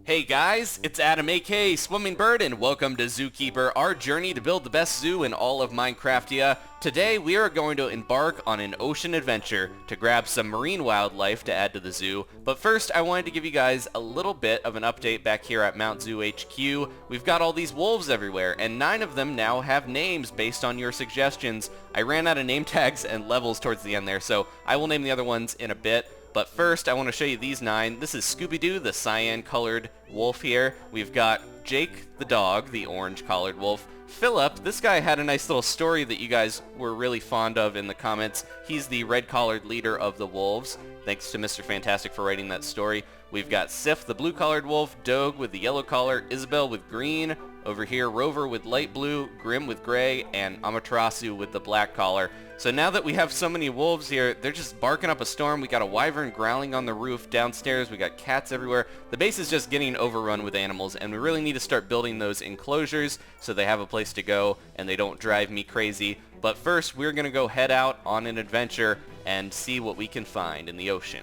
Hey guys, it's Adam aka Swimming Bird and welcome to Zookeeper, our journey to build the best zoo in all of Minecraftia. Today we are going to embark on an ocean adventure to grab some marine wildlife to add to the zoo. But first I wanted to give you guys a little bit of an update back here at Mount Zoo HQ. We've got all these wolves everywhere and 9 of them now have names based on your suggestions. I ran out of name tags and levels towards the end there, so I will name the other ones in a bit. But first, I want to show you these 9. This is Scooby-Doo, the cyan-colored wolf here. We've got Jake the dog, the orange-collared wolf. Philip, this guy had a nice little story that you guys were really fond of in the comments. He's the red-collared leader of the wolves. Thanks to Mr. Fantastic for writing that story. We've got Sif, the blue-collared wolf, Dogue with the yellow collar, Isabel with green, over here Rover with light blue, Grim with gray, and Amaterasu with the black collar. So now that we have so many wolves here, they're just barking up a storm. We got a wyvern growling on the roof downstairs. We got cats everywhere. The base is just getting overrun with animals, and we really need to start building those enclosures so they have a place to go and they don't drive me crazy. But first, we're going to go head out on an adventure and see what we can find in the ocean.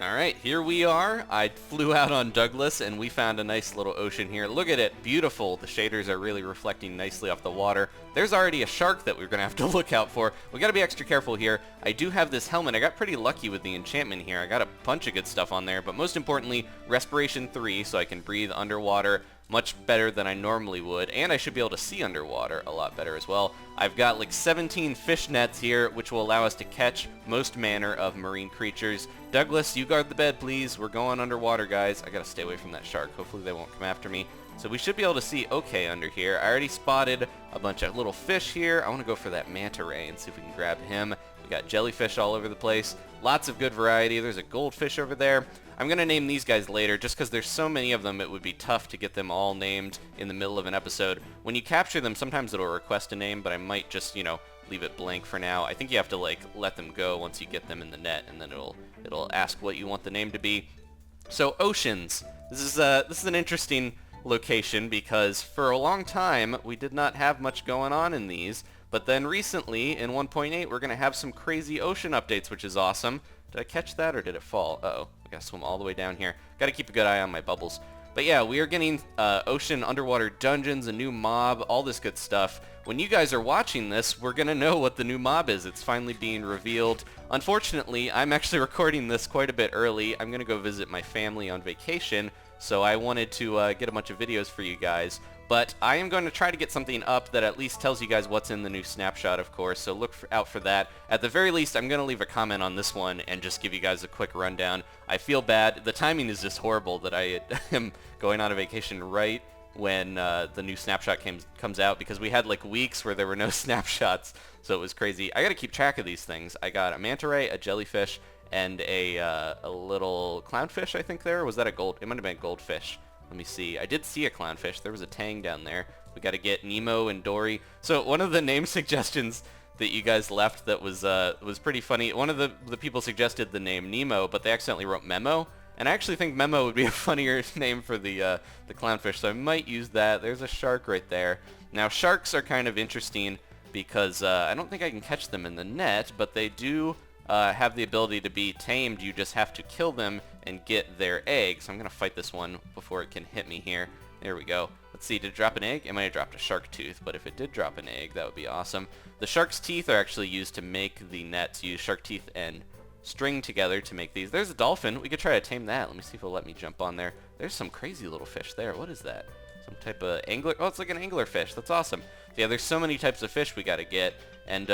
Alright, here we are. I flew out on Douglas and we found a nice little ocean here. Look at it, beautiful. The shaders are really reflecting nicely off the water. There's already a shark that we're going to have to look out for. We got to be extra careful here. I do have this helmet. I got pretty lucky with the enchantment here. I got a bunch of good stuff on there, but most importantly, Respiration 3, so I can breathe underwater much better than I normally would, and I should be able to see underwater a lot better as well. I've got like 17 fish nets here, which will allow us to catch most manner of marine creatures. Douglas, you guard the bed, please. We're going underwater, guys. I gotta stay away from that shark. Hopefully they won't come after me. So we should be able to see okay under here. I already spotted a bunch of little fish here. I want to go for that Manta Ray and see if we can grab him. We got jellyfish all over the place. Lots of good variety. There's a goldfish over there. I'm going to name these guys later just because there's so many of them it would be tough to get them all named in the middle of an episode. When you capture them, sometimes it'll request a name, but I might just, leave it blank for now. I think you have to let them go once you get them in the net, and then it'll ask what you want the name to be. So oceans. This is an interesting location because for a long time we did not have much going on in these, but then recently in 1.8 we're going to have some crazy ocean updates, which is awesome. Did I catch that or did it fall? Uh-oh, I gotta swim all the way down here. Gotta keep a good eye on my bubbles. But yeah, we are getting ocean underwater dungeons, a new mob, all this good stuff. When you guys are watching this, we're gonna know what the new mob is. It's finally being revealed. Unfortunately, I'm actually recording this quite a bit early. I'm gonna go visit my family on vacation, so I wanted to get a bunch of videos for you guys. But I am going to try to get something up that at least tells you guys what's in the new Snapshot, of course, so look out for that. At the very least, I'm going to leave a comment on this one and just give you guys a quick rundown. I feel bad. The timing is just horrible that I am going on a vacation right when the new Snapshot comes out, because we had like weeks where there were no snapshots, so it was crazy. I got to keep track of these things. I got a manta ray, a jellyfish, and a little clownfish, I think there. Or was that a gold? It might have been goldfish. Let me see. I did see a clownfish. There was a tang down there. We got to get Nemo and Dory. So one of the name suggestions that you guys left that was pretty funny. One of the people suggested the name Nemo, but they accidentally wrote Memo. And I actually think Memo would be a funnier name for the clownfish, so I might use that. There's a shark right there. Now sharks are kind of interesting because I don't think I can catch them in the net, but they do have the ability to be tamed. You just have to kill them and get their egg. So I'm going to fight this one before it can hit me here. There we go. Let's see, did it drop an egg? It might have dropped a shark tooth, but if it did drop an egg, that would be awesome. The shark's teeth are actually used to make the nets. You use shark teeth and string together to make these. There's a dolphin. We could try to tame that. Let me see if it'll let me jump on there. There's some crazy little fish there. What is that? Some type of angler? Oh, it's like an angler fish. That's awesome. Yeah, there's so many types of fish we got to get, and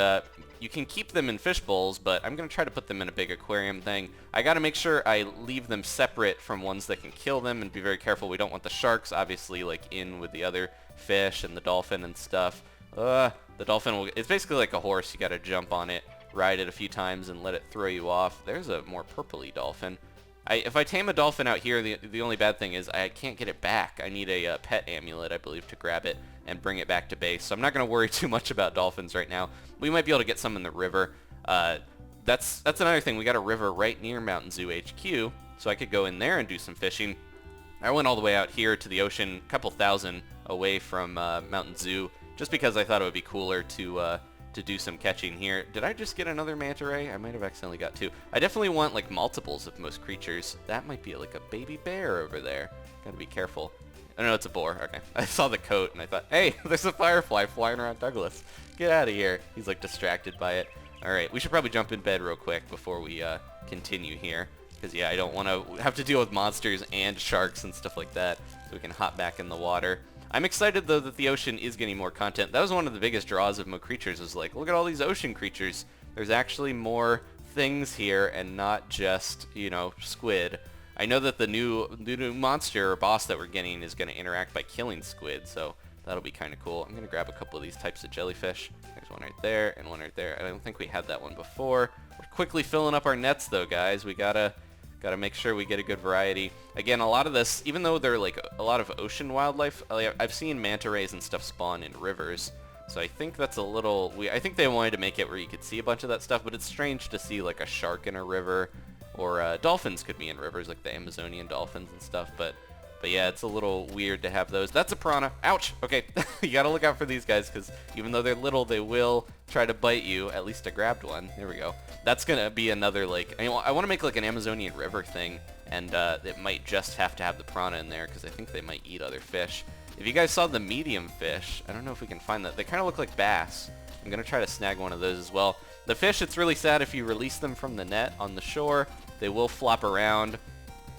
you can keep them in fish bowls, but I'm going to try to put them in a big aquarium thing. I got to make sure I leave them separate from ones that can kill them and be very careful. We don't want the sharks, obviously, in with the other fish and the dolphin and stuff. The dolphin it's basically like a horse. You got to jump on it, ride it a few times, and let it throw you off. There's a more purpley dolphin. If I tame a dolphin out here, the only bad thing is I can't get it back. I need a pet amulet, I believe, to grab it and bring it back to base. So I'm not going to worry too much about dolphins right now. We might be able to get some in the river. That's another thing. We got a river right near Mountain Zoo HQ, so I could go in there and do some fishing. I went all the way out here to the ocean, a couple thousand away from Mountain Zoo, just because I thought it would be cooler to do some catching here. Did I just get another manta ray? I might have accidentally got two. I definitely want multiples of most creatures. That might be like a baby bear over there. Gotta be careful. Oh no, it's a boar. Okay. I saw the coat and I thought, hey, there's a firefly flying around Douglas. Get out of here. He's like distracted by it. Alright, we should probably jump in bed real quick before we continue here. Because yeah, I don't want to have to deal with monsters and sharks and stuff like that. So we can hop back in the water. I'm excited though that the ocean is getting more content. That was one of the biggest draws of Mo Creatures, was like, look at all these ocean creatures. There's actually more things here and not just, you know, squid. I know that the new monster or boss that we're getting is going to interact by killing squid, so that'll be kind of cool. I'm going to grab a couple of these types of jellyfish. There's one right there and one right there. I don't think we had that one before. We're quickly filling up our nets though, guys. We gotta make sure we get a good variety. Again, a lot of this, even though they're like a lot of ocean wildlife, I've seen manta rays and stuff spawn in rivers. So I think that's a little... I think they wanted to make it where you could see a bunch of that stuff, but it's strange to see like a shark in a river, or dolphins could be in rivers, like the Amazonian dolphins and stuff, but yeah, it's a little weird to have those. That's a piranha. Ouch! Okay, you gotta look out for these guys, because even though they're little, they will try to bite you. At least I grabbed one. There we go. That's gonna be another, like... I want to make like an Amazonian river thing, and it might just have to have the piranha in there, because I think they might eat other fish. If you guys saw the medium fish, I don't know if we can find that. They kind of look like bass. I'm going to try to snag one of those as well. The fish, it's really sad if you release them from the net on the shore. They will flop around.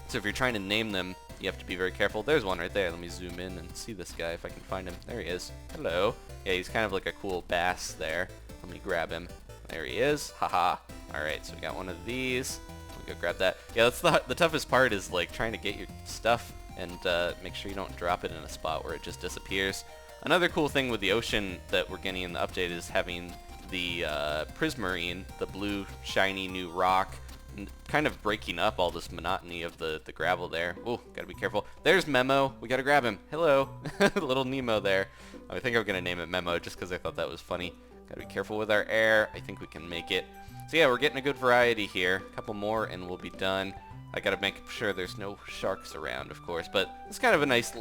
So if you're trying to name them, you have to be very careful. There's one right there. Let me zoom in and see this guy if I can find him. There he is. Hello. Yeah, he's kind of like a cool bass there. Let me grab him. There he is. Haha. Alright, so we got one of these. Let me go grab that. Yeah, that's the toughest part, is like trying to get your stuff and make sure you don't drop it in a spot where it just disappears. Another cool thing with the ocean that we're getting in the update is having the prismarine, the blue shiny new rock, kind of breaking up all this monotony of the gravel there. Oh, gotta be careful. There's Memo. We gotta grab him. Hello. Little Nemo there. I think I'm gonna name it Memo just because I thought that was funny. Gotta be careful with our air. I think we can make it. So yeah, we're getting a good variety here. A couple more and we'll be done. I gotta make sure there's no sharks around, of course, but it's kind of a nice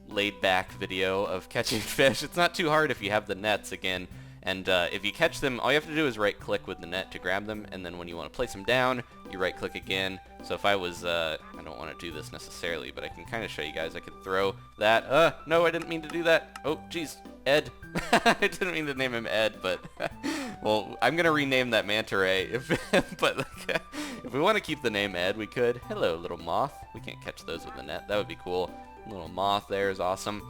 laid-back video of catching fish. It's not too hard if you have the nets again, and if you catch them, all you have to do is right-click with the net to grab them, and then when you want to place them down, you right-click again. So if I was, I don't want to do this necessarily, but I can kind of show you guys. I could throw that. No, I didn't mean to do that. Oh, jeez. Ed. I didn't mean to name him Ed, but well, I'm gonna rename that Manta Ray. But like, if we want to keep the name Ed, we could. Hello, little moth. We can't catch those with the net. That would be cool. Little moth there is awesome.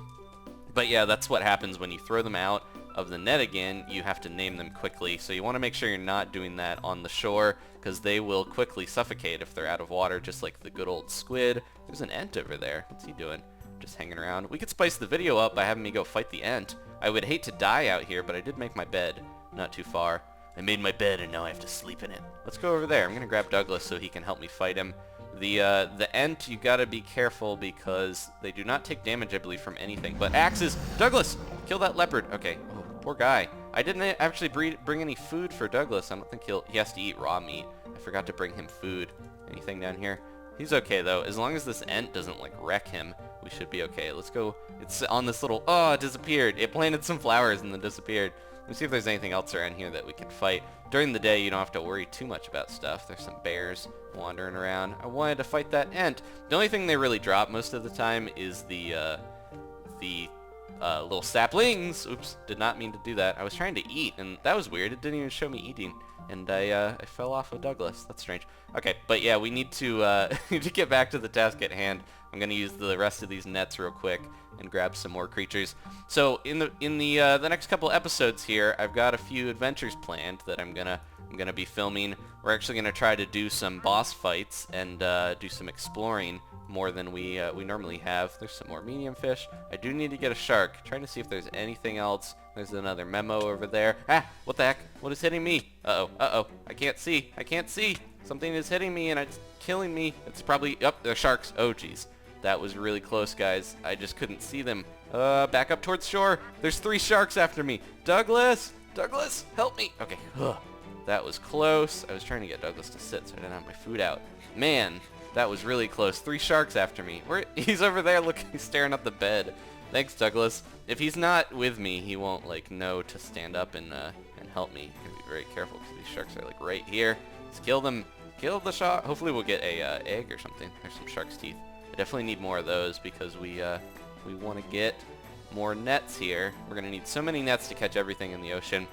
But yeah, that's what happens when you throw them out of the net again. You have to name them quickly. So you want to make sure you're not doing that on the shore, because they will quickly suffocate if they're out of water, just like the good old squid. There's an ant over there. What's he doing? Just hanging around. We could spice the video up by having me go fight the ant. I would hate to die out here, but I did make my bed not too far. I made my bed and now I have to sleep in it. Let's go over there. I'm gonna grab Douglas so he can help me fight him. The ant, you gotta be careful because they do not take damage, I believe, from anything but axes. Douglas, kill that leopard. Okay. Oh, poor guy. I didn't actually bring any food for Douglas. I don't think he has to eat raw meat. I forgot to bring him food. Anything down here? He's okay though. As long as this ant doesn't like wreck him, we should be okay. Let's go. It's on this little... Oh, it disappeared. It planted some flowers and then disappeared. Let me see if there's anything else around here that we can fight. During the day, you don't have to worry too much about stuff. There's some bears wandering around. I wanted to fight that ant. The only thing they really drop most of the time is the little saplings. Oops, did not mean to do that. I was trying to eat, and that was weird. It didn't even show me eating. And I fell off of Douglas. That's strange. Okay, but yeah, we need to need to get back to the task at hand. I'm gonna use the rest of these nets real quick and grab some more creatures. So in the next couple episodes here, I've got a few adventures planned that I'm gonna be filming. We're actually gonna try to do some boss fights and do some exploring more than we normally have. There's some more medium fish. I do need to get a shark. Trying to see if there's anything else. There's another memo over there. Ah, what the heck? What is hitting me? Uh-oh. I can't see. Something is hitting me and it's killing me. It's probably... Oh, they're sharks. Oh, jeez. That was really close, guys. I just couldn't see them. Back up towards shore. There's 3 sharks after me. Douglas, help me. Okay. Ugh. That was close. I was trying to get Douglas to sit so I didn't have my food out. Man, that was really close. 3 sharks after me. He's over there looking, staring at the bed. Thanks, Douglas. If he's not with me, he won't like know to stand up and help me. You gotta be very careful because these sharks are like right here. Let's kill them. Kill the shark. Hopefully we'll get a egg or something. There's some shark's teeth. I definitely need more of those because we want to get more nets here. We're going to need so many nets to catch everything in the ocean.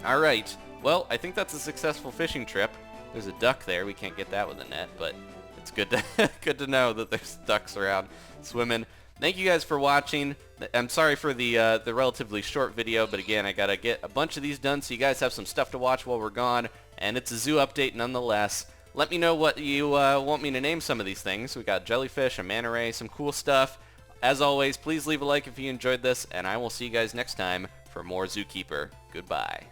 All right. Well, I think that's a successful fishing trip. There's a duck there. We can't get that with a net, but it's good to good to know that there's ducks around swimming. Thank you guys for watching. I'm sorry for the relatively short video, but again, I gotta get a bunch of these done so you guys have some stuff to watch while we're gone, and it's a zoo update nonetheless. Let me know what you want me to name some of these things. We got jellyfish, a manta ray, some cool stuff. As always, please leave a like if you enjoyed this, and I will see you guys next time for more Zookeeper. Goodbye.